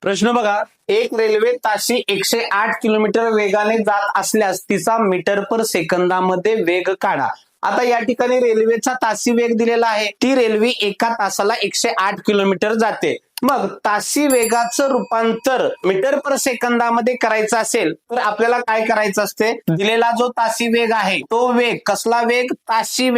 प्रश्न बघा, एक रेल्वे ताशी 108 किलोमीटर वेगाने जात असल्यास तिचा मीटर पर सेकंदामध्ये वेग काढा. आता या ठिकाणी रेल्वेचा तासी वेग दिलेला आहे. ती रेल्वे एका तासाला 108 किलोमीटर जाते. मग तासी वेगाचं रूपांतर मीटर पर सेकंदामध्ये करायचं असेल तर आपल्याला काय करायचं असते, दिलेला जो तासी वेग आहे तो वेग, कसला वेग, तासी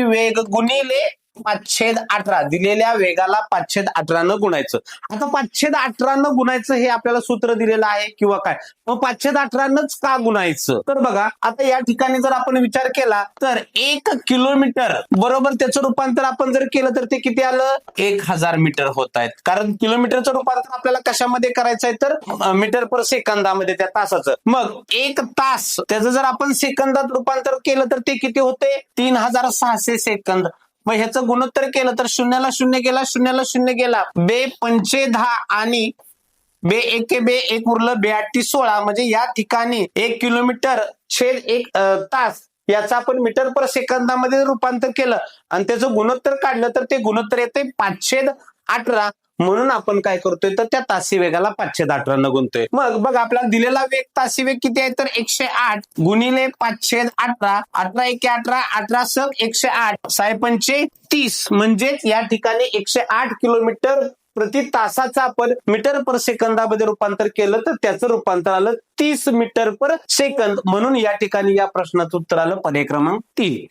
वेग गुणिले 5/18, दिलेल्या वेगाला 5/18 न गुणायचं. आता 5/18 न गुणायचं हे आपल्याला सूत्र दिलेलं आहे किंवा काय, मग 5/18 का गुणायचं, तर बघा आता या ठिकाणी जर आपण विचार केला तर 1 किलोमीटर बरोबर त्याचं रूपांतर आपण जर केलं तर ते किती आलं, 1000 मीटर होत आहेत. कारण किलोमीटरचं रूपांतर आपल्याला कशामध्ये करायचं आहे तर मीटर पर सेकंदामध्ये, त्या तासाचं. मग 1 तास त्याचं जर आपण सेकंदात रूपांतर केलं तर ते किती होते, 3600 सेकंद. मग ह्याचं गुणोत्तर केलं तर शून्याला शून्य गेला, शून्याला शून्य गेला, बे पंचे 10 आणि बे एके बे एक उरलं, बे 8 16. म्हणजे या ठिकाणी 1 किलोमीटर छेद 1 तास याचं आपण मीटर पर सेकंदामध्ये रूपांतर केलं आणि त्याचं गुणोत्तर काढलं तर ते गुणोत्तर येते 5/18. म्हणून आपण काय करतोय तर त्या तासी वेगाला 5/18 न गुणतोय. मग बघ आपल्याला दिलेला वेग, तासी वेग किती आहे तर 108 गुणिले 5/18, 18 एके 18, 18 सक 108, 6 30. म्हणजेच या ठिकाणी 108 किलोमीटर प्रति तासाचं आपण मीटर पर सेकंदामध्ये रूपांतर केलं तर त्याचं रूपांतर आलं 30 मीटर पर सेकंद. म्हणून या ठिकाणी या प्रश्नाचं उत्तर आलं पर्याय क्रमांक 3.